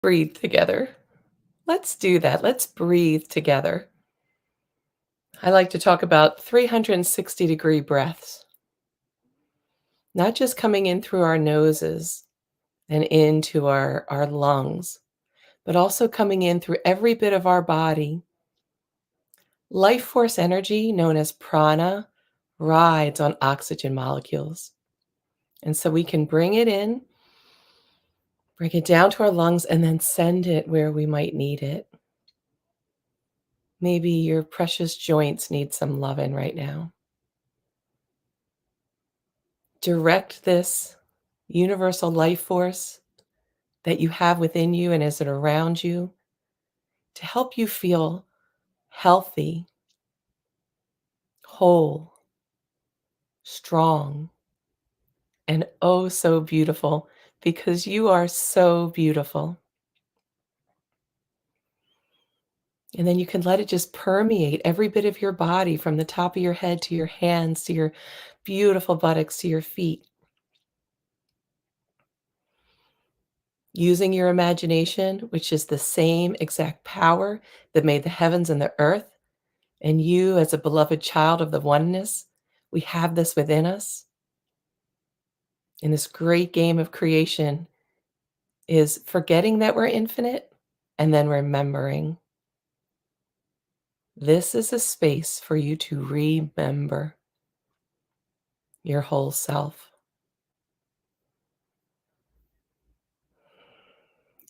Breathe together. Let's do that. Let's breathe together. I like to talk about 360-degree breaths, not just coming in through our noses and into our lungs, but also coming in through every bit of our body. Life force energy, known as prana, rides on oxygen molecules. And so we can bring it in, bring it down to our lungs, and then send it where we might need it. Maybe your precious joints need some loving right now. Direct this universal life force that you have within you and is it around you to help you feel healthy, whole, strong, and oh so beautiful because you are so beautiful. And then you can let it just permeate every bit of your body from the top of your head to your hands to your beautiful buttocks to your feet. Using your imagination, which is the same exact power that made the heavens and the earth, and you as a beloved child of the oneness, we have this within us. In this great game of creation is forgetting that we're infinite and then remembering. This is a space for you to remember your whole self.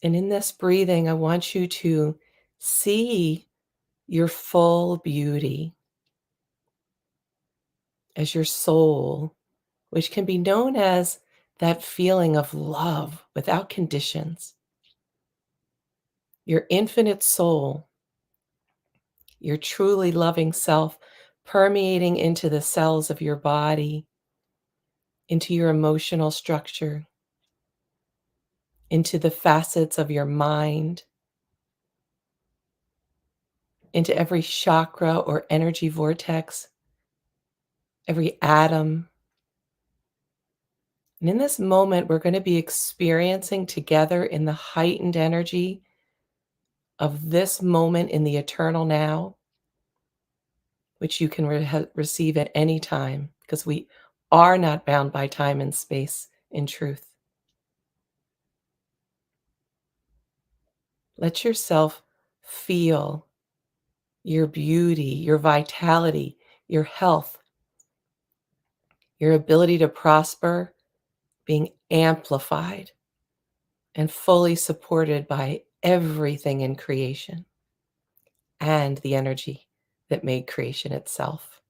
And in this breathing, I want you to see your full beauty as your soul, which can be known as that feeling of love without conditions. Your infinite soul, your truly loving self permeating into the cells of your body, into your emotional structure, into the facets of your mind, into every chakra or energy vortex, every atom. And in this moment, we're going to be experiencing together in the heightened energy of this moment in the eternal now, which you can receive at any time because we are not bound by time and space in truth. Let yourself feel your beauty, your vitality, your health, your ability to prosper being amplified and fully supported by everything in creation and the energy that made creation itself.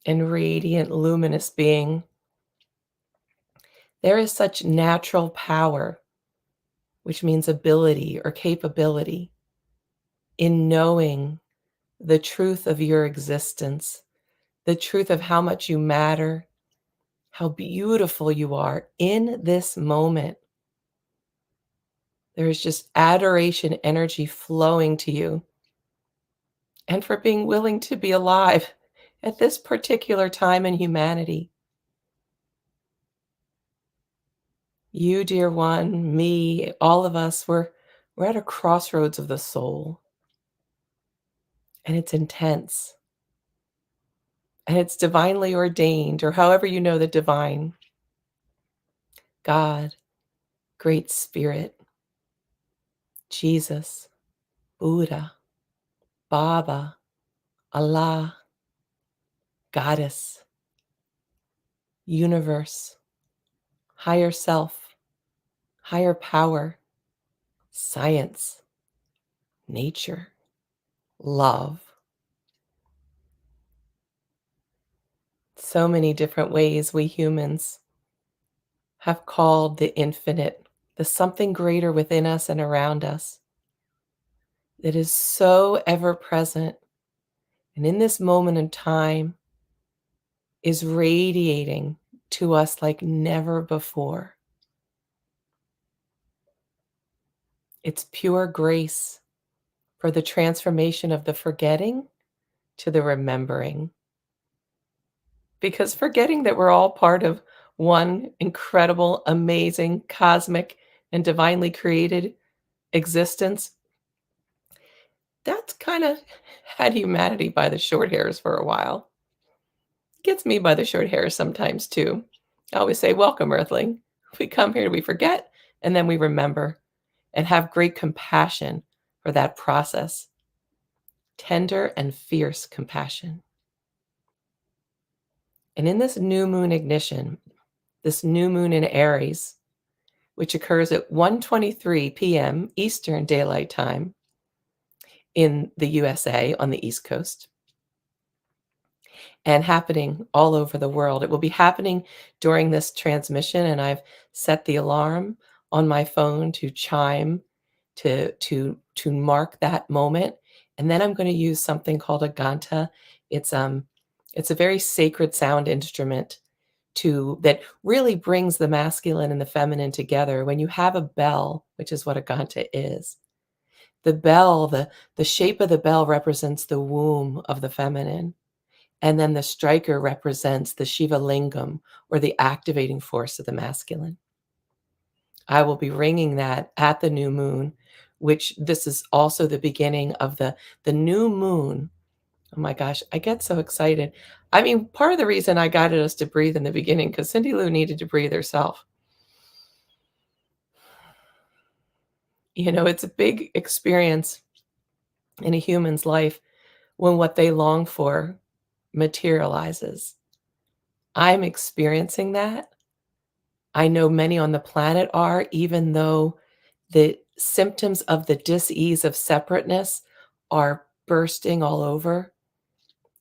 And radiant, luminous being, there is such natural power, which means ability or capability, in knowing the truth of your existence, the truth of how much you matter, how beautiful you are in this moment. There is just adoration energy flowing to you and for being willing to be alive at this particular time in humanity. You, dear one, me, all of us, we're at a crossroads of the soul, and it's intense, and it's divinely ordained, or however you know the divine. God, Great Spirit, Jesus, Buddha, Baba, Allah, Goddess, Universe, Higher Self, Higher Power, Science, Nature, Love. So many different ways we humans have called the infinite, the something greater within us and around us that is so ever present and in this moment in time is radiating to us like never before. It's pure grace for the transformation of the forgetting to the remembering. Because forgetting that we're all part of one incredible, amazing, cosmic, and divinely created existence, that's kind of had humanity by the short hairs for a while. Gets me by the short hairs sometimes too. I always say, "Welcome, Earthling." We come here, we forget, and then we remember and have great compassion for that process. Tender and fierce compassion. And in this new moon ignition, this new moon in Aries, which occurs at 1:23 p.m. Eastern Daylight Time in the USA on the East Coast, and happening all over the world. It will be happening during this transmission, and I've set the alarm on my phone to chime to mark that moment. And then I'm going to use something called a ganta. It's a very sacred sound instrument to that really brings the masculine and the feminine together. When you have a bell, which is what a ganta is, the bell, the shape of the bell represents the womb of the feminine. And then the striker represents the Shiva lingam, or the activating force of the masculine. I will be ringing that at the new moon, which this is also the beginning of the new moon. Oh my gosh, I get so excited. I mean, part of the reason I guided us to breathe in the beginning, because Cindy Lou needed to breathe herself. You know, it's a big experience in a human's life when what they long for materializes. I'm experiencing that. I know many on the planet are, even though the symptoms of the dis-ease of separateness are bursting all over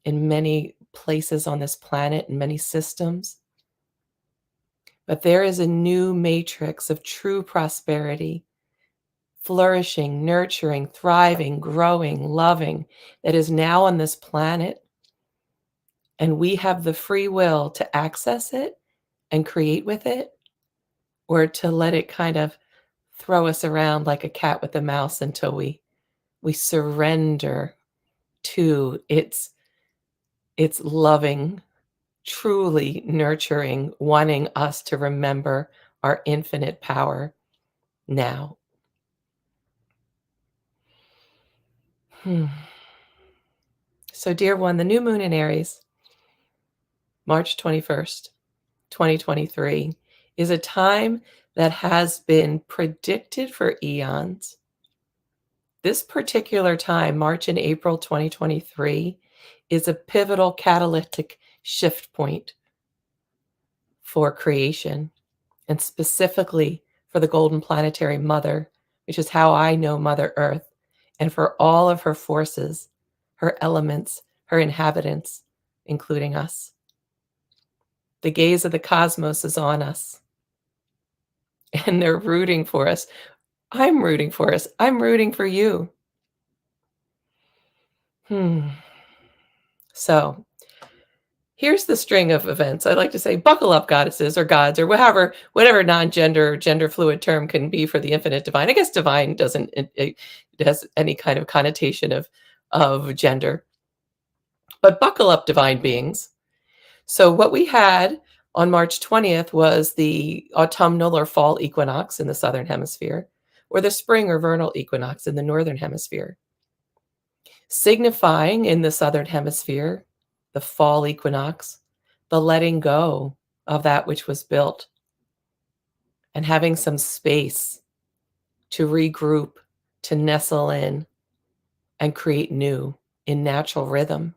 in many places on this planet and many systems. But there is a new matrix of true prosperity, flourishing, nurturing, thriving, growing, loving, that is now on this planet. And we have the free will to access it and create with it, or to let it kind of throw us around like a cat with a mouse until we surrender to its loving, truly nurturing, wanting us to remember our infinite power now. Hmm. So, dear one, the new moon in Aries, March 21st, 2023, is a time that has been predicted for eons. This particular time, March and April 2023, is a pivotal catalytic shift point for creation, and specifically for the golden planetary mother, which is how I know Mother Earth, and for all of her forces, her elements, her inhabitants, including us. The gaze of the cosmos is on us, and they're rooting for us. I'm rooting for us. I'm rooting for you. Hmm. So, here's the string of events. I like to say, buckle up, goddesses or gods, or whatever non-gender, gender fluid term can be for the infinite divine. I guess divine doesn't, it has any kind of connotation of gender, but buckle up, divine beings. So what we had on March 20th was the autumnal or fall equinox in the southern hemisphere, or the spring or vernal equinox in the northern hemisphere, signifying in the southern hemisphere the fall equinox, the letting go of that which was built, and having some space to regroup, to nestle in, and create new in natural rhythm.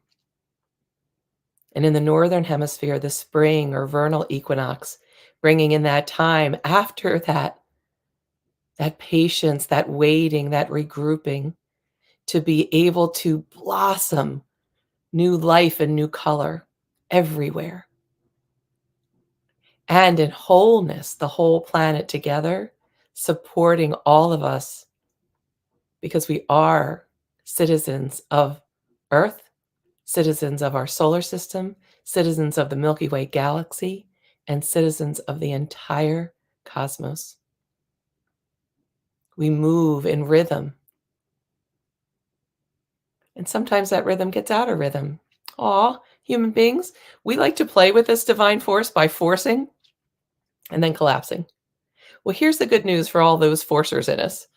And in the northern hemisphere, the spring or vernal equinox, bringing in that time after that patience, that waiting, that regrouping, to be able to blossom new life and new color everywhere. And in wholeness, the whole planet together, supporting all of us, because we are citizens of Earth, citizens of our solar system, citizens of the Milky Way galaxy, and citizens of the entire cosmos. We move in rhythm, and sometimes that rhythm gets out of rhythm. Aw, human beings, we like to play with this divine force by forcing and then collapsing. Well, here's the good news for all those forcers in us,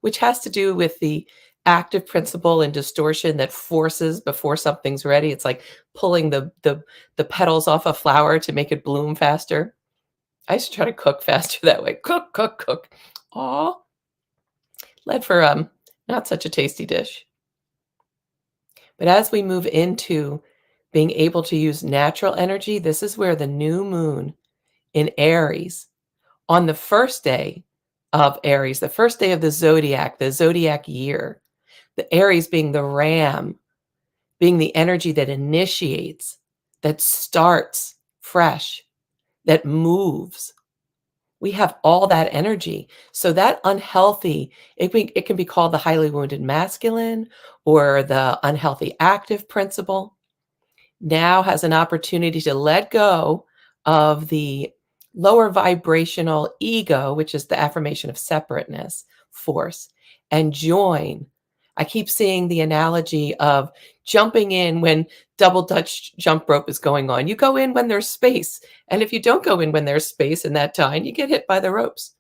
which has to do with the active principle and distortion that forces before something's ready. It's like pulling the petals off a flower to make it bloom faster. I used to try to cook faster that way. Cook, cook, cook. Aw, led for not such a tasty dish. But as we move into being able to use natural energy, this is where the new moon in Aries on the first day of Aries, the first day of the zodiac year, the Aries being the ram, being the energy that initiates, that starts fresh, that moves. We have all that energy. So that unhealthy, it can be called the highly wounded masculine or the unhealthy active principle, now has an opportunity to let go of the lower vibrational ego, which is the affirmation of separateness force, and join. I keep seeing the analogy of jumping in when double Dutch jump rope is going on. You go in when there's space. And if you don't go in when there's space in that time, you get hit by the ropes.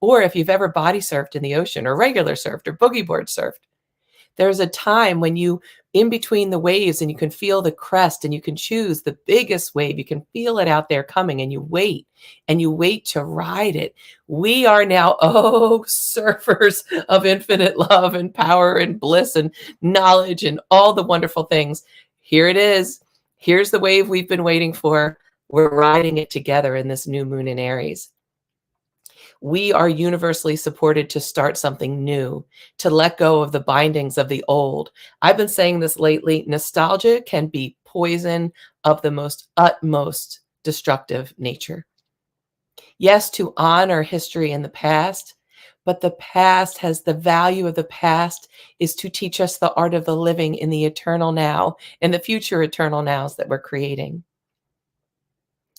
Or if you've ever body surfed in the ocean or regular surfed or boogie board surfed, there's a time when you in between the waves and you can feel the crest and you can choose the biggest wave. You can feel it out there coming and you wait to ride it. We are now, oh, surfers of infinite love and power and bliss and knowledge and all the wonderful things. Here it is. Here's the wave we've been waiting for. We're riding it together in this new moon in Aries. We are universally supported to start something new, to let go of the bindings of the old. I've been saying this lately. Nostalgia can be poison of the most utmost destructive nature. Yes, to honor history in the past, but the past has the value of the past is to teach us the art of the living in the eternal now and the future eternal nows that we're creating.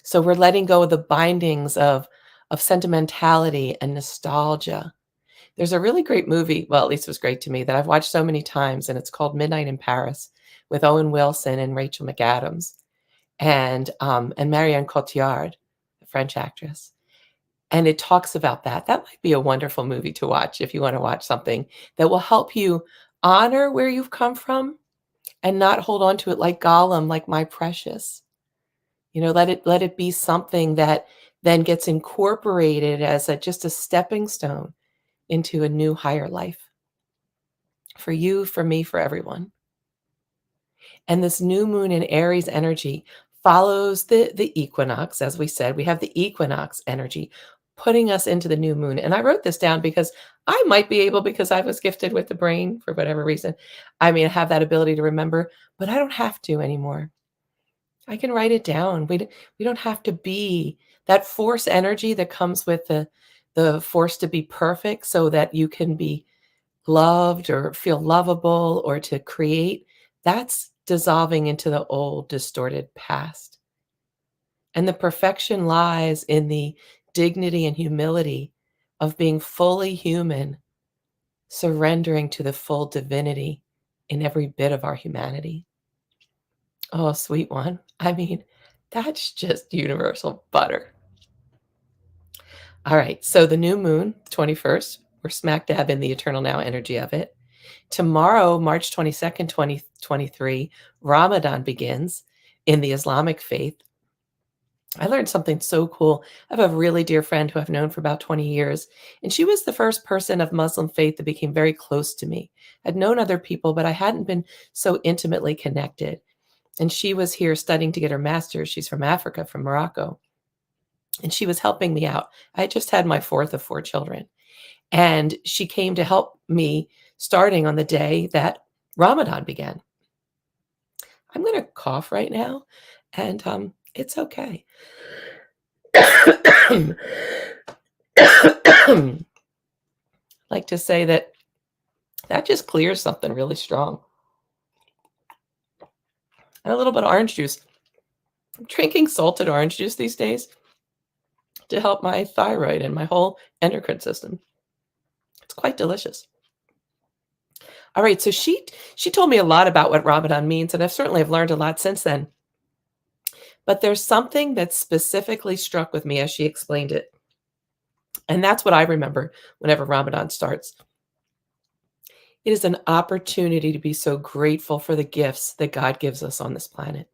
So we're letting go of the bindings of sentimentality and nostalgia. There's a really great movie, well, at least it was great to me, that I've watched so many times, and it's called Midnight in Paris with Owen Wilson and Rachel McAdams and Marianne Cotillard, the French actress. And it talks about that. That might be a wonderful movie to watch if you want to watch something that will help you honor where you've come from and not hold on to it like Gollum, like my precious. Let it be something that then gets incorporated as just a stepping stone into a new higher life for you, for me, for everyone. And this new moon in Aries energy follows the equinox. As we said, we have the equinox energy putting us into the new moon. And I wrote this down because I might be able, because I was gifted with the brain for whatever reason. I mean, I have that ability to remember, but I don't have to anymore. I can write it down. We don't have to be that force energy that comes with the force to be perfect so that you can be loved or feel lovable or to create. That's dissolving into the old distorted past. And the perfection lies in the dignity and humility of being fully human, surrendering to the full divinity in every bit of our humanity. Oh, sweet one. I mean, that's just universal butter. All right. So the new moon, 21st, we're smack dab in the eternal now energy of it. Tomorrow, March 22nd, 2023, Ramadan begins in the Islamic faith. I learned something so cool. I have a really dear friend who I've known for about 20 years, and she was the first person of Muslim faith that became very close to me. I'd known other people, but I hadn't been so intimately connected. And she was here studying to get her master's. She's from Africa, from Morocco. And she was helping me out. I had just had my fourth of four children. And she came to help me starting on the day that Ramadan began. I'm going to cough right now, and it's okay. Like to say that just clears something really strong. and a little bit of orange juice. I'm drinking salted orange juice these days to help my thyroid and my whole endocrine system. It's quite delicious. All right, so she told me a lot about what Ramadan means, and I've certainly have learned a lot since then. But there's something that specifically struck with me as she explained it. And that's what I remember whenever Ramadan starts. It is an opportunity to be so grateful for the gifts that God gives us on this planet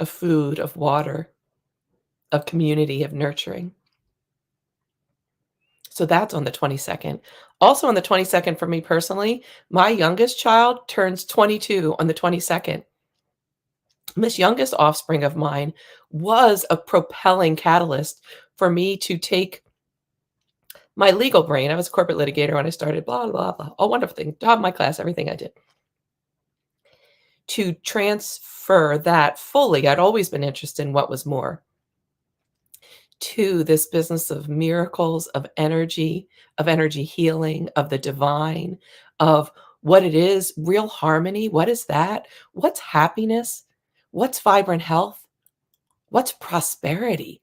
of food, of water, of community, of nurturing. So that's on the 22nd. Also on the 22nd, for me personally, my youngest child turns 22 on the 22nd. This youngest offspring of mine was a propelling catalyst for me to take my legal brain. I was a corporate litigator when I started, blah, blah, blah. All wonderful thing. Top of my class, everything I did. To transfer that fully, I'd always been interested in what was more, to this business of miracles, of energy healing, of the divine, of what it is, real harmony. What is that? What's happiness? What's vibrant health? What's prosperity?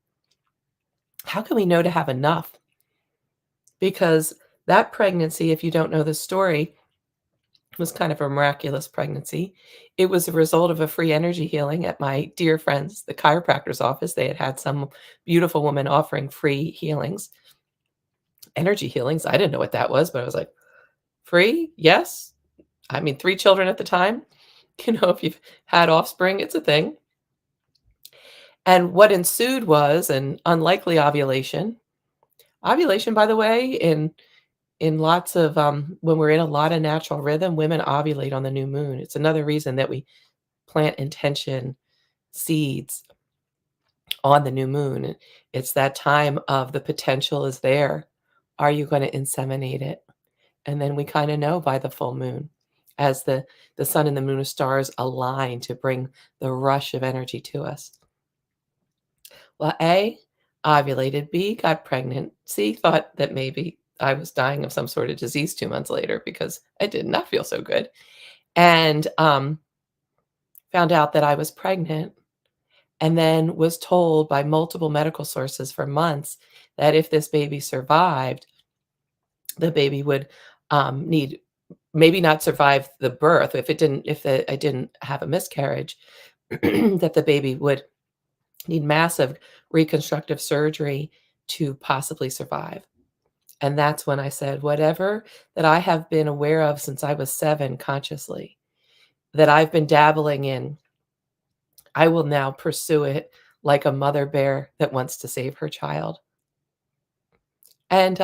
How can we know to have enough? Because that pregnancy, if you don't know the story, was kind of a miraculous pregnancy. It was a result of a free energy healing at my dear friends, the chiropractor's office. They had had some beautiful woman offering free healings, energy healings. I didn't know what that was, but I was like, free? Yes. I mean, 3 children at the time. If you've had offspring, it's a thing. And what ensued was an unlikely ovulation. Ovulation, by the way, in lots of when we're in a lot of natural rhythm, women ovulate on the new moon. It's another reason that we plant intention seeds on the new moon. It's that time of the potential is there. Are you going to inseminate it? And then we kind of know by the full moon, as the sun and the moon and stars align to bring the rush of energy to us. Well, A, ovulated. B, got pregnant. C, thought that maybe I was dying of some sort of disease 2 months later because I did not feel so good. And found out that I was pregnant, and then was told by multiple medical sources for months that if this baby survived, the baby would need, maybe not survive the birth. I didn't have a miscarriage, that the baby would need massive reconstructive surgery to possibly survive. And that's when I said, whatever that I have been aware of since I was 7 consciously, that I've been dabbling in, I will now pursue it like a mother bear that wants to save her child. And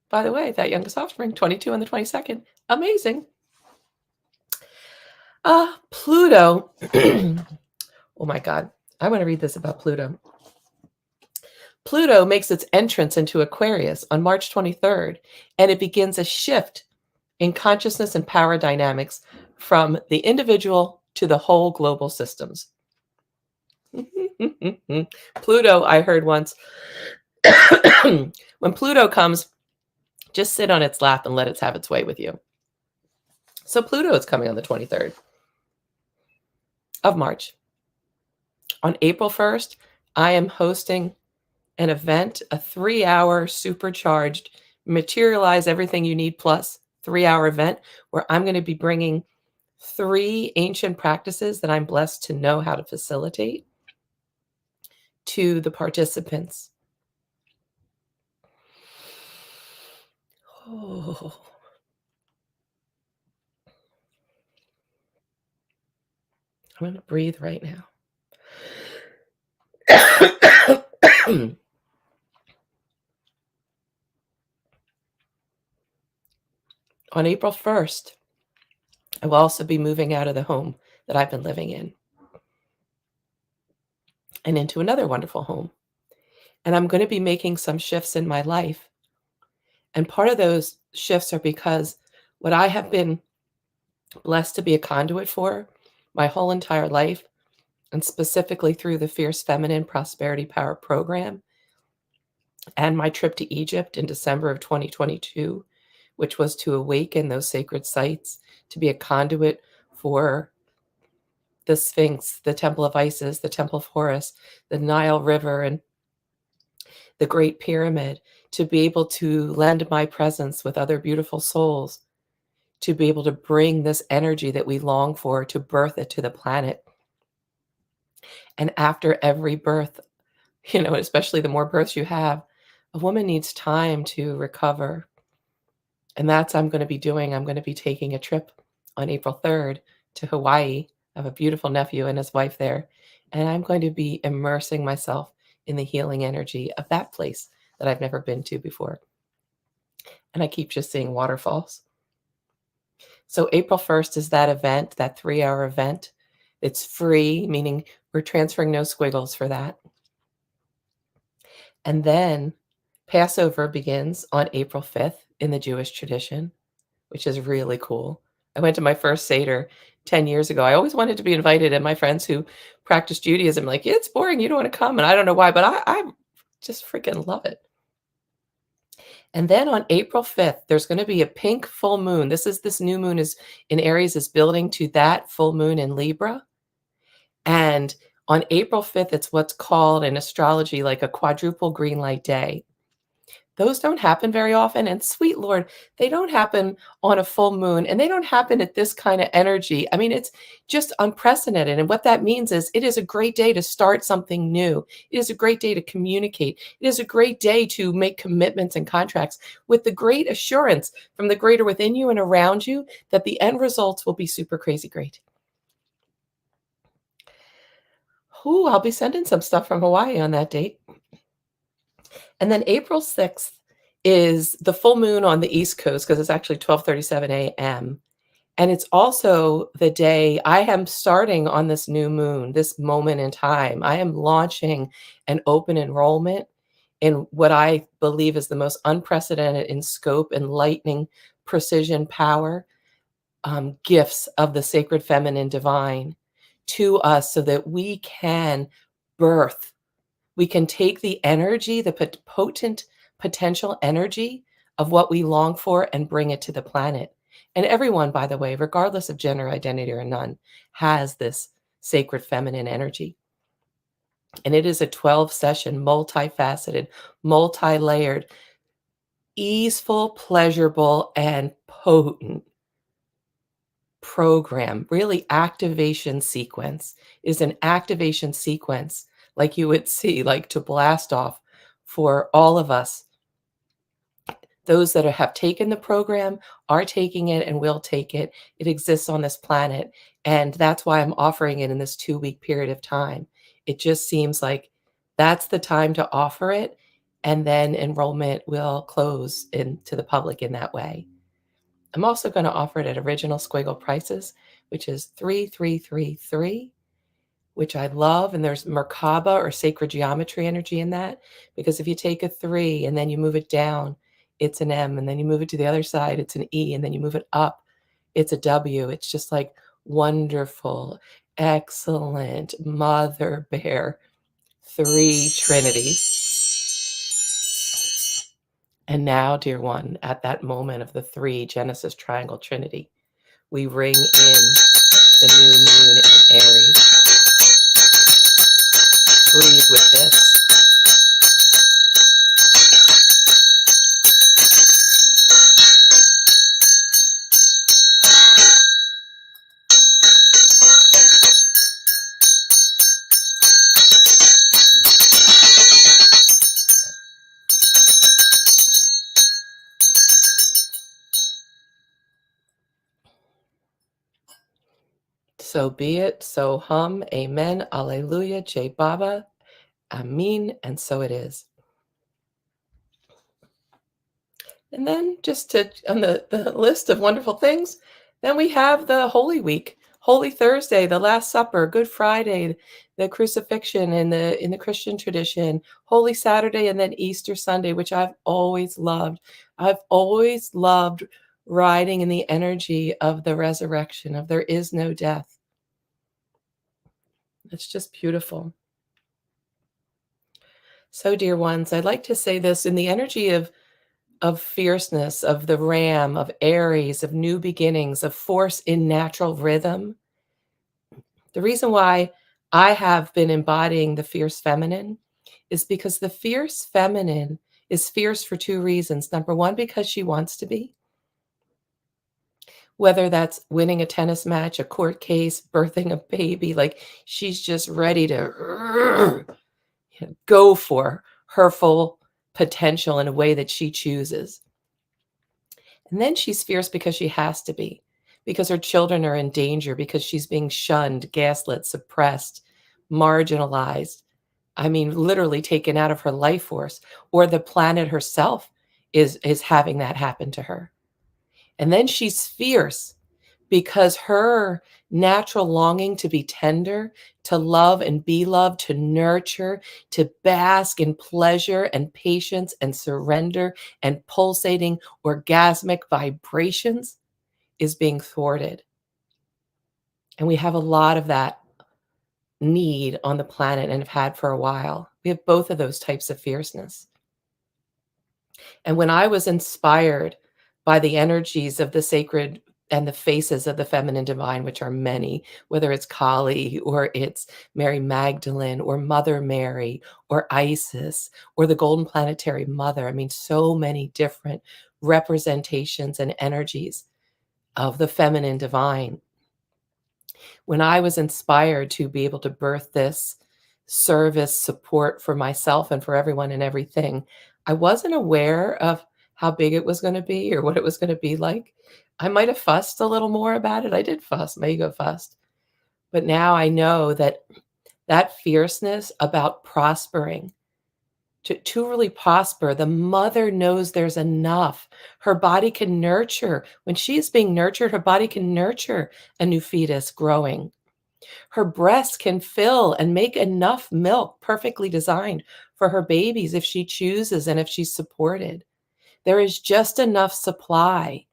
by the way, that youngest offspring, 22 on the 22nd, amazing. Pluto. Oh my God. I want to read this about Pluto. Pluto makes its entrance into Aquarius on March 23rd, and it begins a shift in consciousness and power dynamics from the individual to the whole global systems. Pluto, I heard once, when Pluto comes, just sit on its lap and let it have its way with you. So Pluto is coming on the 23rd of March. On April 1st, I am hosting an event, a 3-hour supercharged Materialize Everything You Need Plus 3-hour event, where I'm going to be bringing 3 ancient practices that I'm blessed to know how to facilitate to the participants. Oh. I'm going to breathe right now. On April 1st, I will also be moving out of the home that I've been living in and into another wonderful home. And I'm going to be making some shifts in my life. And part of those shifts are because what I have been blessed to be a conduit for my whole entire life, and specifically through the Fierce Feminine Prosperity Power Program and my trip to Egypt in December of 2022, which was to awaken those sacred sites, to be a conduit for the Sphinx, the Temple of Isis, the Temple of Horus, the Nile River, and the Great Pyramid, to be able to lend my presence with other beautiful souls, to be able to bring this energy that we long for, to birth it to the planet. And after every birth, especially the more births you have, a woman needs time to recover. And that's I'm going to be doing. I'm going to be taking a trip on April 3rd to Hawaii. I have a beautiful nephew and his wife there. And I'm going to be immersing myself in the healing energy of that place that I've never been to before. And I keep just seeing waterfalls. So April 1st is that event, that 3-hour event. It's free, meaning we're transferring no squiggles for that. And then Passover begins on April 5th in the Jewish tradition, which is really cool. I went to my first Seder 10 years ago. I always wanted to be invited, and my friends who practice Judaism like, "Yeah, it's boring. You don't want to come." And I don't know why, but I just freaking love it. And then on April 5th, there's going to be a pink full moon. This new moon is in Aries, is building to that full moon in Libra. And on April 5th, it's what's called in astrology like a quadruple green light day. Those don't happen very often, and sweet Lord, they don't happen on a full moon, and they don't happen at this kind of energy. I mean, it's just unprecedented, and what that means is it is a great day to start something new. It is a great day to communicate. It is a great day to make commitments and contracts with the great assurance from the greater within you and around you that the end results will be super crazy great. Ooh, I'll be sending some stuff from Hawaii on that date. And then April 6th is the full moon on the East Coast because it's actually 12:37 a.m. And it's also the day I am starting on this new moon, this moment in time. I am launching an open enrollment in what I believe is the most unprecedented in scope, enlightening precision, power, gifts of the sacred feminine divine to us so that we can birth, we can take the energy, the potent potential energy of what we long for and bring it to the planet. And everyone, by the way, regardless of gender identity or none, has this sacred feminine energy. And it is a 12-session, multifaceted, multi-layered, easeful, pleasurable, and potent program, really activation sequence. Is an activation sequence like you would see, like to blast off for all of us. Those that have taken the program are taking it and will take it. It exists on this planet. And that's why I'm offering it in this 2-week period of time. It just seems like that's the time to offer it. And then enrollment will close to the public in that way. I'm also going to offer it at original squiggle prices, which is 3333, which I love. And there's Merkaba or sacred geometry energy in that, because if you take a 3 and then you move it down, it's an M, and then you move it to the other side, it's an E, and then you move it up, it's a W. It's just like wonderful, excellent, mother bear, 3 Trinity. And now, dear one, at that moment of the 3 Genesis triangle Trinity, we ring in the new moon in Aries. Breathe with this. So be it, so hum, amen, alleluia, Jai Baba, amin, and so it is. And then just to on the list of wonderful things, then we have the Holy Week, Holy Thursday, the Last Supper, Good Friday, the crucifixion in the Christian tradition, Holy Saturday, and then Easter Sunday, which I've always loved. I've always loved riding in the energy of the resurrection, of there is no death. It's just beautiful. So, dear ones, I'd like to say this in the energy of of fierceness, of the ram, of Aries, of new beginnings, of force in natural rhythm. The reason why I have been embodying the fierce feminine is because the fierce feminine is fierce for 2 reasons. Number 1, because she wants to be, whether that's winning a tennis match, a court case, birthing a baby, like, she's just ready to go for her full potential in a way that she chooses. And then she's fierce because she has to be, because her children are in danger, because she's being shunned, gaslit, suppressed, marginalized. I mean, literally taken out of her life force, or the planet herself is having that happen to her. And then she's fierce because her natural longing to be tender, to love and be loved, to nurture, to bask in pleasure and patience and surrender and pulsating orgasmic vibrations is being thwarted. And we have a lot of that need on the planet and have had for a while. We have both of those types of fierceness. And when I was inspired by the energies of the sacred and the faces of the feminine divine, which are many, whether it's Kali or it's Mary Magdalene or Mother Mary or Isis or the Golden Planetary Mother, I mean, so many different representations and energies of the feminine divine. When I was inspired to be able to birth this service support for myself and for everyone and everything, I wasn't aware of how big it was going to be or what it was going to be like. I might have fussed a little more about it. I did fuss, my ego fussed. But now I know that that fierceness about prospering, to really prosper, the mother knows there's enough. Her body can nurture. When she is being nurtured, her body can nurture a new fetus growing. Her breast can fill and make enough milk perfectly designed for her babies if she chooses and if she's supported. There is just enough supply.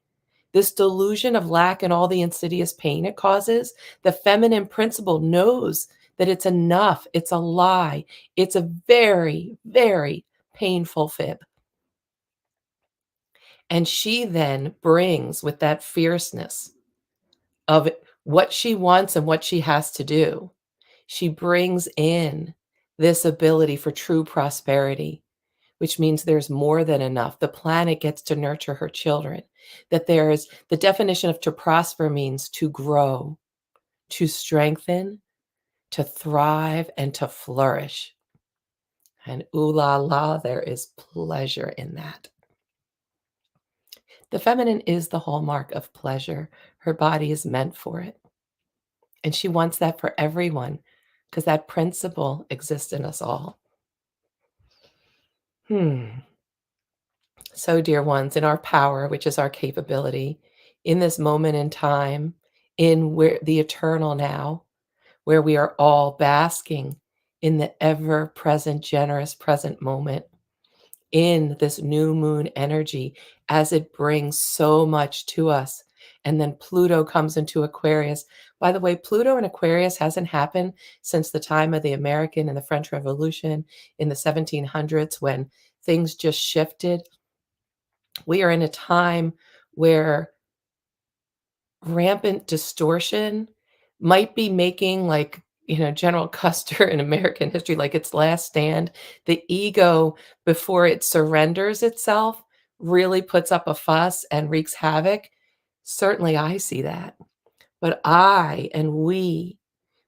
This delusion of lack and all the insidious pain it causes, the feminine principle knows that it's enough. It's a lie. It's a very, very painful fib. And she then brings with that fierceness of what she wants and what she has to do. She brings in this ability for true prosperity, which means there's more than enough. The planet gets to nurture her children. That there is the definition of to prosper means to grow, to strengthen, to thrive, and to flourish. And ooh la la, there is pleasure in that. The feminine is the hallmark of pleasure. Her body is meant for it. And she wants that for everyone because that principle exists in us all. Hmm. So, dear ones, in our power, which is our capability, in this moment in time, in where the eternal now, where we are all basking in the ever present, generous present moment, in this new moon energy as it brings so much to us. And then Pluto comes into Aquarius. By the way, Pluto in Aquarius hasn't happened since the time of the American and the French Revolution in the 1700s when things just shifted. We are in a time where rampant distortion might be making, like, General Custer in American history, like its last stand. The ego, before it surrenders itself, really puts up a fuss and wreaks havoc. Certainly, I see that. But I and we,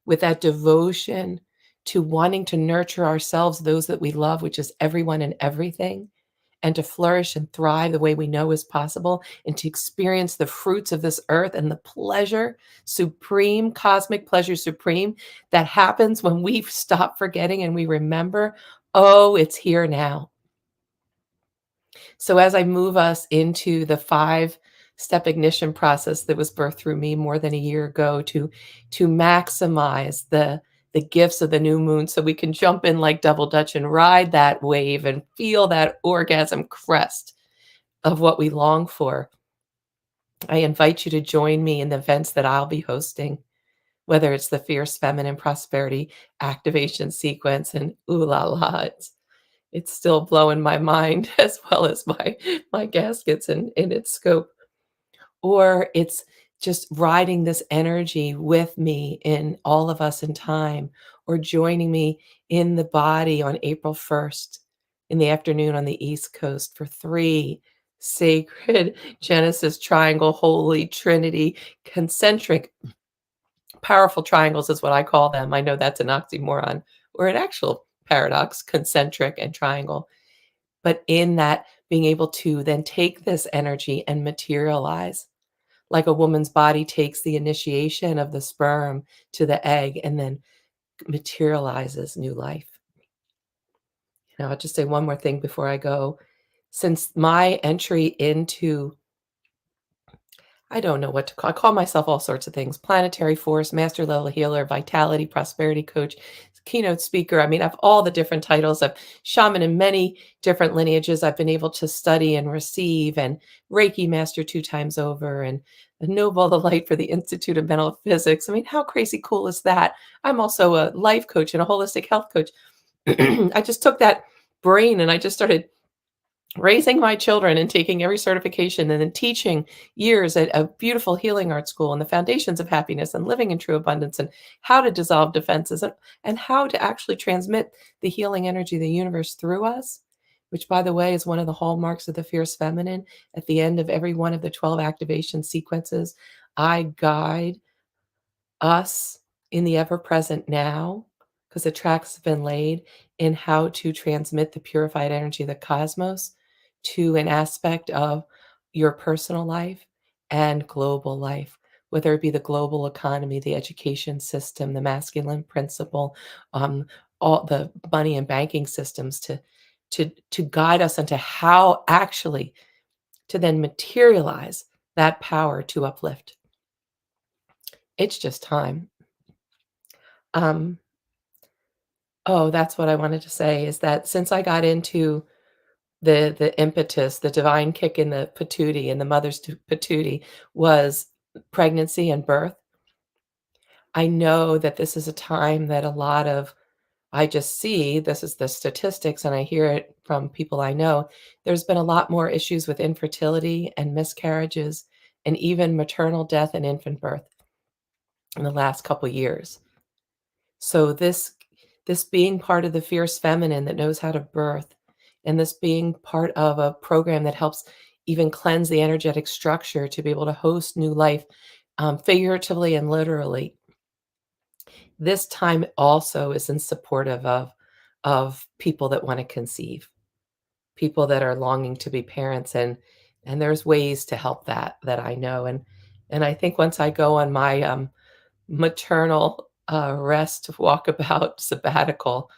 with that devotion to wanting to nurture ourselves, those that we love, which is everyone and everything, and to flourish and thrive the way we know is possible, and to experience the fruits of this earth and the pleasure, supreme, cosmic pleasure supreme, that happens when we stop forgetting and we remember, oh, it's here now. So as I move us into the 5-step ignition process that was birthed through me more than a year ago to maximize the gifts of the new moon so we can jump in like double dutch and ride that wave and feel that orgasm crest of what we long for. I invite you to join me in the events that I'll be hosting, whether it's the Fierce Feminine Prosperity Activation Sequence and ooh la la, It's still blowing my mind as well as my gaskets in its scope. Or it's just riding this energy with me in all of us in time, or joining me in the body on April 1st in the afternoon on the East Coast for 3 sacred Genesis triangle, Holy Trinity, concentric, powerful triangles is what I call them. I know that's an oxymoron or an actual paradox, concentric and triangle. But in that, being able to then take this energy and materialize like a woman's body takes the initiation of the sperm to the egg and then materializes new life. Now, I'll just say one more thing before I go. Since my entry into, I don't know what to call, I call myself all sorts of things: planetary force, master level healer, vitality, prosperity coach, keynote speaker. I mean, I've all the different titles. I've shaman in many different lineages. I've been able to study and receive, and Reiki master 2 times over, and a Nobel the Light for the Institute of Mental Physics. I mean, how crazy cool is that? I'm also a life coach and a holistic health coach. I just took that brain and I just started raising my children and taking every certification and then teaching years at a beautiful healing art school and the foundations of happiness and living in true abundance and how to dissolve defenses and how to actually transmit the healing energy of the universe through us, which, by the way, is one of the hallmarks of the fierce feminine. At the end of every one of the 12 activation sequences, I guide us in the ever present now, because the tracks have been laid in how to transmit the purified energy of the cosmos to an aspect of your personal life and global life, whether it be the global economy, the education system, the masculine principle, all the money and banking systems to guide us into how actually to then materialize that power to uplift. It's just time. Um, Oh, that's what I wanted to say, is that since I got into the impetus, the divine kick in the patootie and the mother's patootie was pregnancy and birth. I know that this is a time that a lot of, I just see, this is the statistics and I hear it from people I know, there's been a lot more issues with infertility and miscarriages and even maternal death and infant birth in the last couple years. So this being part of the fierce feminine that knows how to birth, and this being part of a program that helps even cleanse the energetic structure to be able to host new life, figuratively and literally. This time also is in supportive of people that want to conceive, people that are longing to be parents, and there's ways to help that I know, and I think once I go on my maternal rest walkabout sabbatical,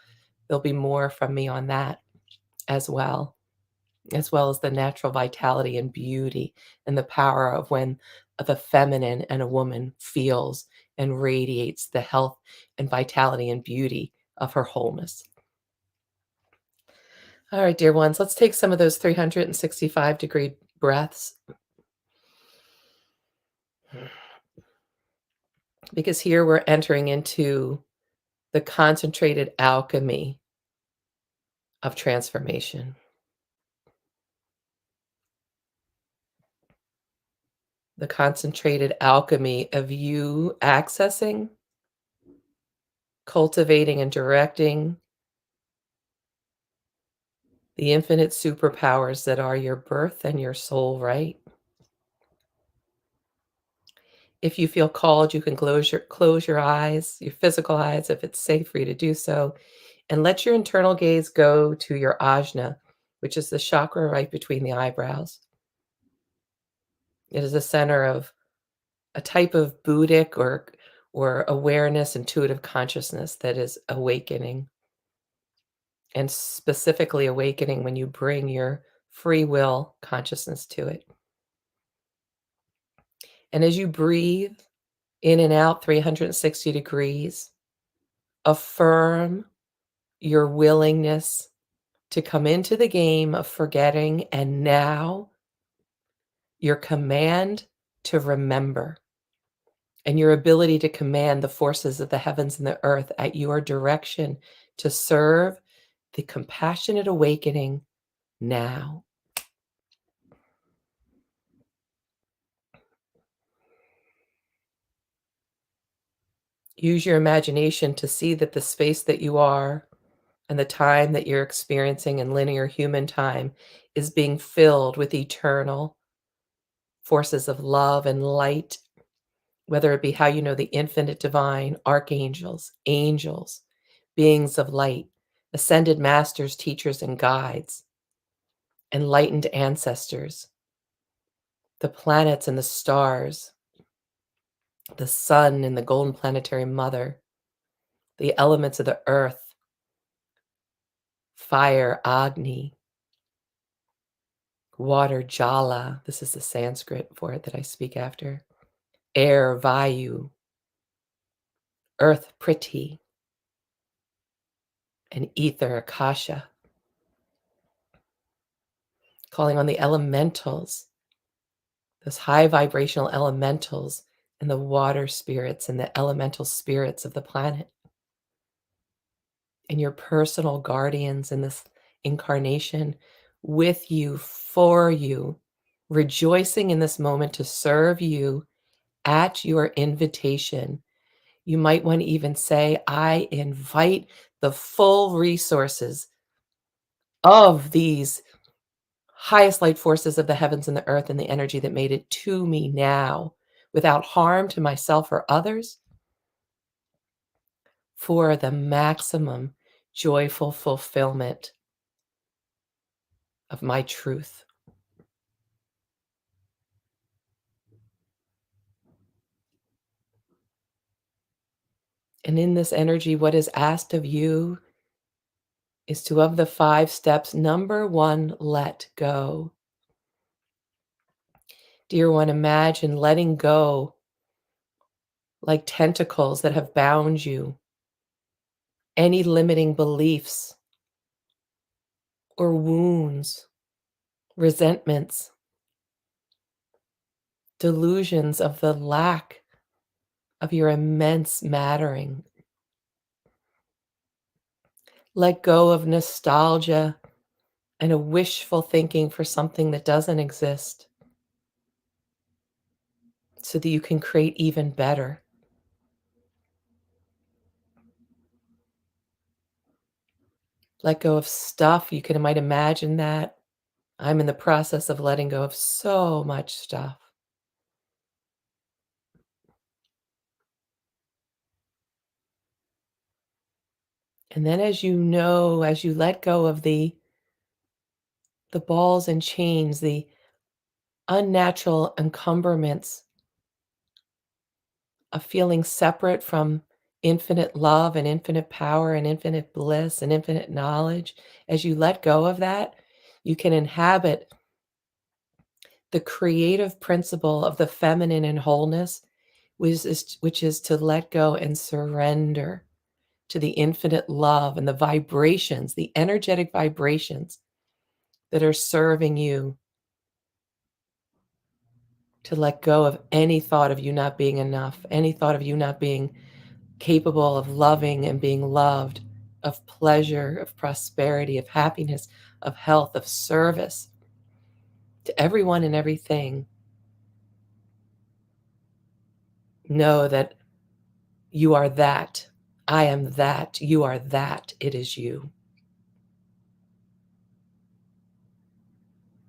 there'll be more from me on that as well, as well as the natural vitality and beauty and the power of when the feminine and a woman feels and radiates the health and vitality and beauty of her wholeness. All right, dear ones, let's take some of those 365-degree breaths, because here we're entering into the concentrated alchemy of transformation. The concentrated alchemy of you accessing, cultivating, and directing the infinite superpowers that are your birth and your soul right. If you feel called, you can close your eyes, your physical eyes, if it's safe for you to do so, and let your internal gaze go to your ajna, which is the chakra right between the eyebrows. It is a center of a type of Buddhic or awareness, intuitive consciousness that is awakening, and specifically awakening when you bring your free will consciousness to it. And as you breathe in and out 360 degrees, affirm your willingness to come into the game of forgetting, and now your command to remember, and your ability to command the forces of the heavens and the earth at your direction to serve the compassionate awakening now. Use your imagination to see that the space that you are and the time that you're experiencing in linear human time is being filled with eternal forces of love and light, whether it be how you know the infinite divine, archangels, angels, beings of light, ascended masters, teachers, and guides, enlightened ancestors, the planets and the stars, the sun and the golden planetary mother, the elements of the earth, fire, Agni, water, Jala. This is the Sanskrit for it that I speak after. Air, Vayu, earth, Priti, and ether, Akasha. Calling on the elementals, those high vibrational elementals and the water spirits and the elemental spirits of the planet, and your personal guardians in this incarnation with you, for you, rejoicing in this moment to serve you at your invitation. You might want to even say, I invite the full resources of these highest light forces of the heavens and the earth and the energy that made it to me now without harm to myself or others for the maximum joyful fulfillment of my truth. And in this energy, what is asked of you is to, of the 5 steps, number 1, let go. Dear one, imagine letting go like tentacles that have bound you, any limiting beliefs or wounds, resentments, delusions of the lack of your immense mattering. Let go of nostalgia and a wishful thinking for something that doesn't exist so that you can create even better. Let go of stuff. Might imagine that. I'm in the process of letting go of so much stuff. And then as you know, as you let go of the balls and chains, the unnatural encumberments of feeling separate from infinite love and infinite power and infinite bliss and infinite knowledge, as you let go of that, you can inhabit the creative principle of the feminine and wholeness, which is to let go and surrender to the infinite love and the vibrations, the energetic vibrations that are serving you, to let go of any thought of you not being enough, any thought of you not being capable of loving and being loved, of pleasure, of prosperity, of happiness, of health, of service to everyone and everything. Know that you are that. I am that. You are that. It is you.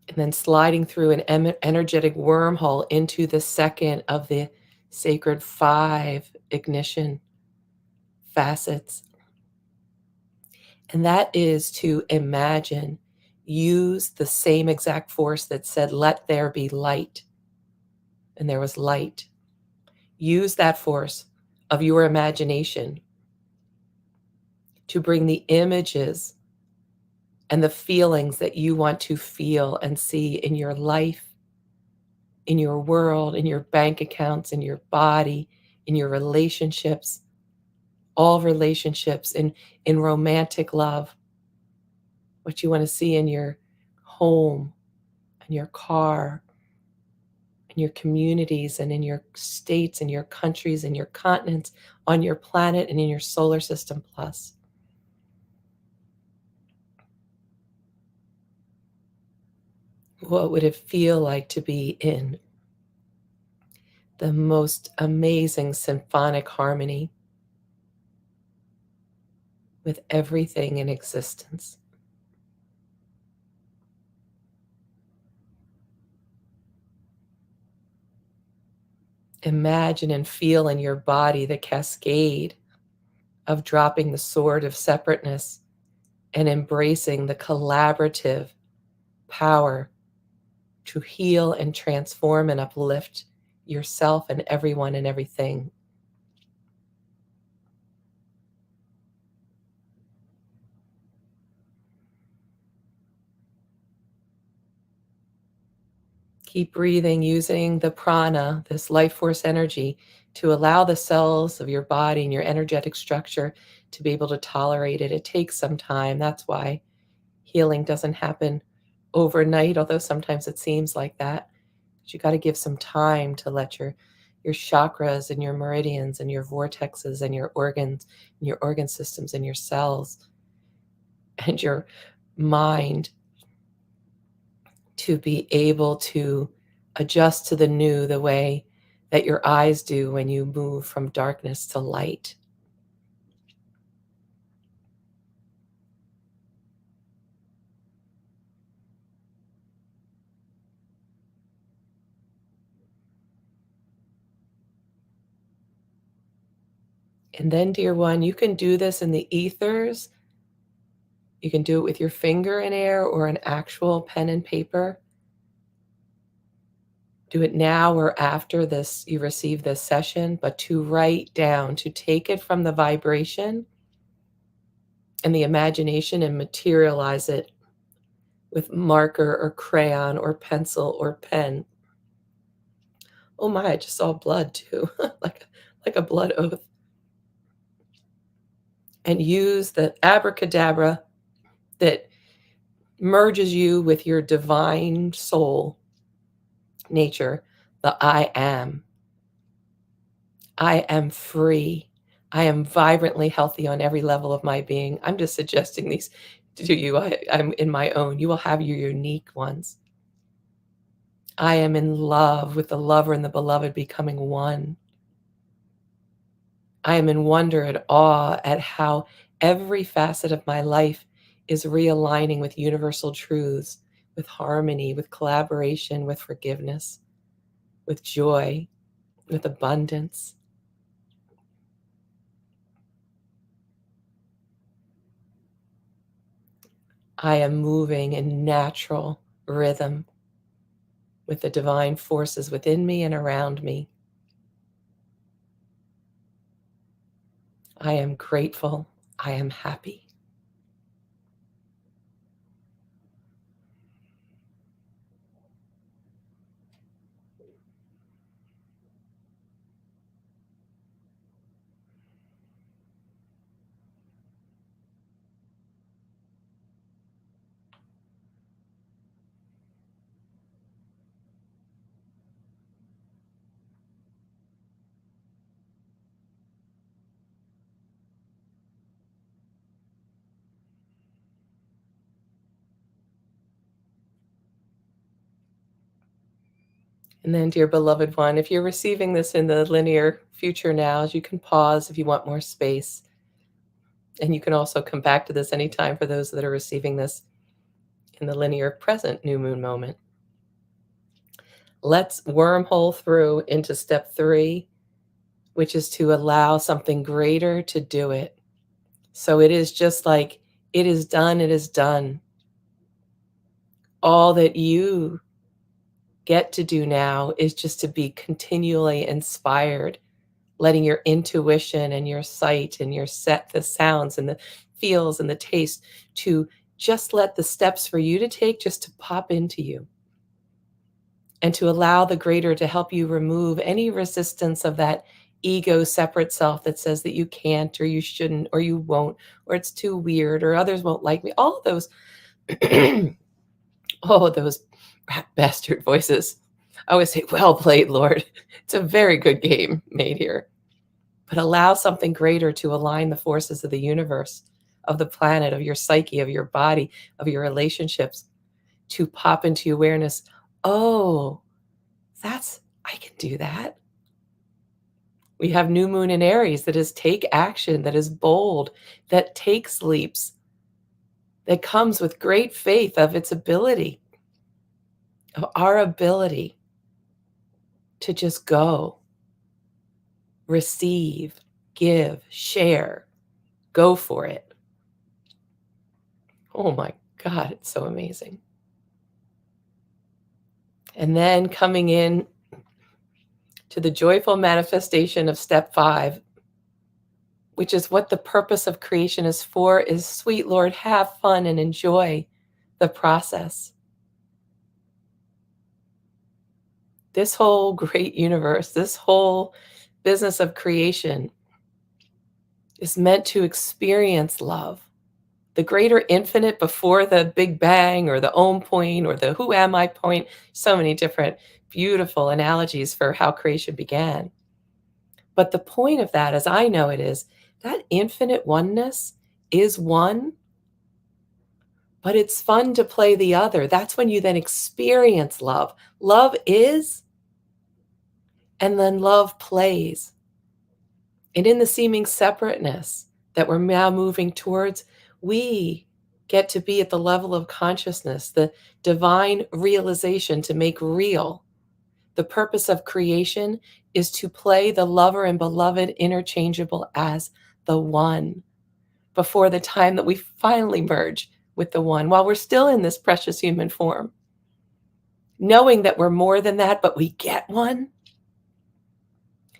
And then sliding through an energetic wormhole into the second of the sacred 5 ignition facets. And that is to imagine, use the same exact force that said, let there be light. And there was light. Use that force of your imagination to bring the images and the feelings that you want to feel and see in your life, in your world, in your bank accounts, in your body, in your relationships, all relationships, in romantic love, what you want to see in your home, in your car, in your communities, and in your states, and your countries, and your continents, on your planet, and in your solar system plus. What would it feel like to be in the most amazing symphonic harmony with everything in existence? Imagine and feel in your body the cascade of dropping the sword of separateness and embracing the collaborative power to heal and transform and uplift yourself and everyone and everything. Keep breathing using the prana, this life force energy, to allow the cells of your body and your energetic structure to be able to tolerate it. It takes some time. That's why healing doesn't happen overnight, although sometimes it seems like that. But you got to give some time to let your chakras and your meridians and your vortexes and your organs and your organ systems and your cells and your mind to be able to adjust to the new the way that your eyes do when you move from darkness to light. And then, dear one, you can do this in the ethers. You can do it with your finger in air or an actual pen and paper. Do it now or after this you receive this session, but to write down, to take it from the vibration and the imagination and materialize it with marker or crayon or pencil or pen. Oh my, I just saw blood too, like a blood oath. And use the abracadabra that merges you with your divine soul nature, the I am. I am free. I am vibrantly healthy on every level of my being. I'm just suggesting these to you. I'm in my own. You will have your unique ones. I am in love with the lover and the beloved becoming one. I am in wonder and awe at how every facet of my life is realigning with universal truths, with harmony, with collaboration, with forgiveness, with joy, with abundance. I am moving in natural rhythm with the divine forces within me and around me. I am grateful. I am happy. And then, dear beloved one, if you're receiving this in the linear future now, you can pause if you want more space. And you can also come back to this anytime for those that are receiving this in the linear present new moon moment. Let's wormhole through into step 3, which is to allow something greater to do it. So it is just like it is done, it is done. All that you get to do now is just to be continually inspired, letting your intuition and your sight and your set, the sounds and the feels and the taste to just let the steps for you to take just to pop into you and to allow the greater to help you remove any resistance of that ego separate self that says that you can't or you shouldn't or you won't or it's too weird or others won't like me. All of those, oh, those rat bastard voices. I always say, well played, Lord. It's a very good game made here. But allow something greater to align the forces of the universe, of the planet, of your psyche, of your body, of your relationships, to pop into awareness. Oh, I can do that. We have new moon in Aries that is take action, that is bold, that takes leaps, that comes with great faith of its ability, of our ability to just go, receive, give, share, go for it. Oh my God, it's so amazing. And then coming in to the joyful manifestation of step 5, which is what the purpose of creation is for, is sweet Lord, have fun and enjoy the process. This whole great universe, this whole business of creation is meant to experience love. The greater infinite before the Big Bang or the Om point or the who am I point, so many different beautiful analogies for how creation began. But the point of that, as I know it, is that infinite oneness is one, but it's fun to play the other. That's when you then experience love. Love is, and then love plays. And in the seeming separateness that we're now moving towards, we get to be at the level of consciousness, the divine realization to make real. The purpose of creation is to play the lover and beloved interchangeable as the one before the time that we finally merge with the one while we're still in this precious human form. Knowing that we're more than that, but we get one.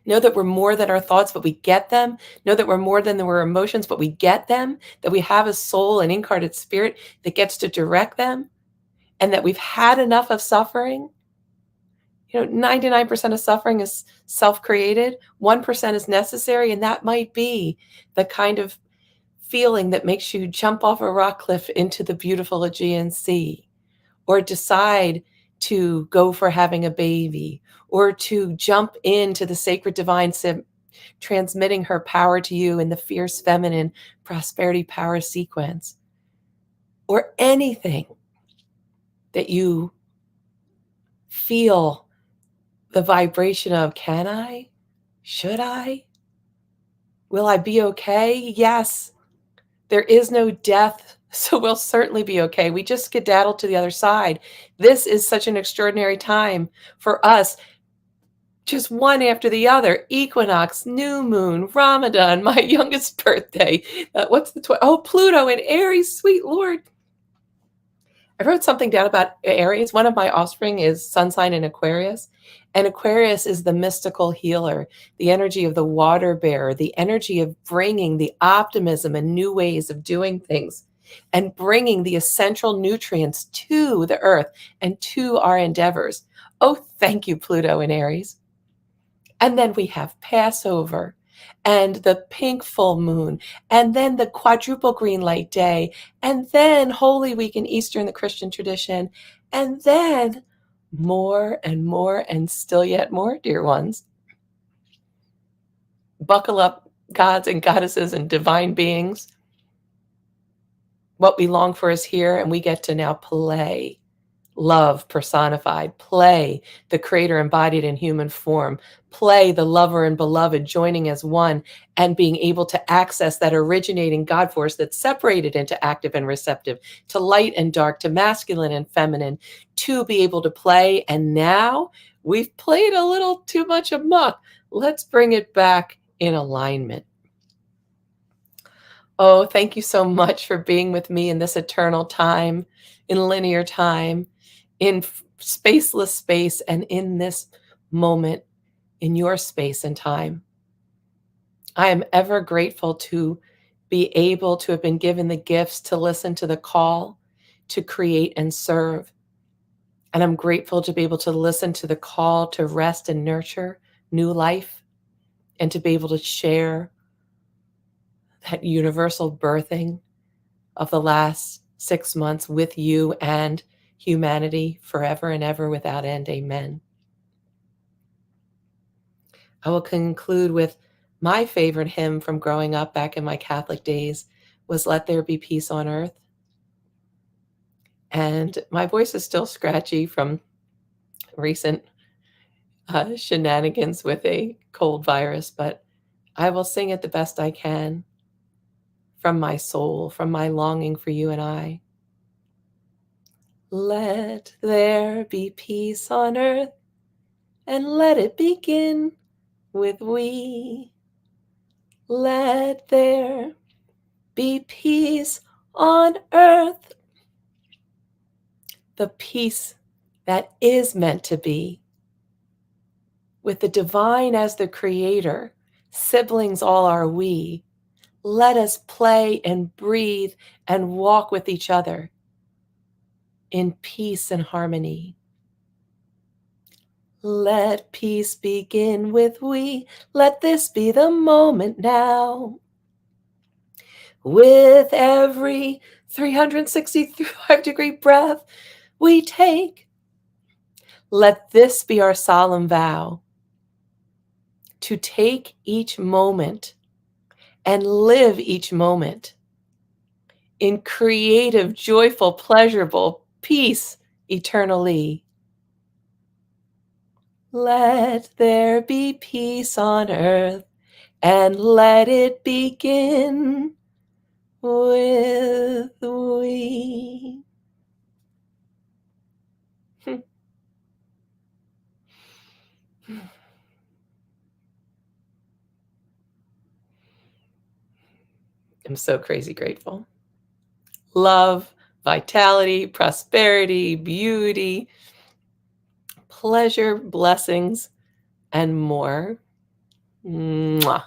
Know that we're more than our thoughts, but we get them. Know that we're more than our emotions, but we get them. That we have a soul, an incarnate spirit that gets to direct them. And that we've had enough of suffering. 99% of suffering is self-created. 1% is necessary. And that might be the kind of feeling that makes you jump off a rock cliff into the beautiful Aegean Sea, or decide to go for having a baby, or to jump into the sacred divine transmitting her power to you in the fierce feminine prosperity power sequence, or anything that you feel the vibration of. Can I? Should I? Will I be okay? Yes. There is no death, so we'll certainly be okay. We just skedaddle to the other side. This is such an extraordinary time for us, just one after the other. Equinox, new moon, Ramadan, my youngest birthday. What's the oh, Pluto in Aries, sweet Lord. I wrote something down about Aries. One of my offspring is sun sign in Aquarius. And Aquarius is the mystical healer, the energy of the water bearer, the energy of bringing the optimism and new ways of doing things and bringing the essential nutrients to the earth and to our endeavors. Oh, thank you, Pluto in Aries. And then we have Passover and the pink full moon, and then the quadruple green light day, and then Holy Week in Easter in the Christian tradition, and then more and more and still yet more, dear ones. Buckle up, gods and goddesses and divine beings. What we long for is here, and we get to now play. Love personified, play the creator embodied in human form, play the lover and beloved joining as one and being able to access that originating God force that's separated into active and receptive, to light and dark, to masculine and feminine, to be able to play. And now we've played a little too much amok. Let's bring it back in alignment. Oh, thank you so much for being with me in this eternal time, in linear time, in spaceless space, and in this moment in your space and time. I am ever grateful to be able to have been given the gifts to listen to the call to create and serve. And I'm grateful to be able to listen to the call to rest and nurture new life and to be able to share that universal birthing of the last 6 months with you and humanity forever and ever without end. Amen. I will conclude with my favorite hymn from growing up back in my Catholic days was Let There Be Peace on Earth. And my voice is still scratchy from recent shenanigans with a cold virus, but I will sing it the best I can from my soul, from my longing for you and I. Let there be peace on earth, and let it begin with we. Let there be peace on earth, the peace that is meant to be, with the divine as the creator, siblings all are we. Let us play and breathe and walk with each other in peace and harmony. Let peace begin with we. Let this be the moment now. With every 365-degree breath we take, let this be our solemn vow, to take each moment and live each moment in creative, joyful, pleasurable peace eternally. Let there be peace on earth, and let it begin with we. I'm so crazy grateful. Love, vitality, prosperity, beauty, pleasure, blessings, and more. Mwah.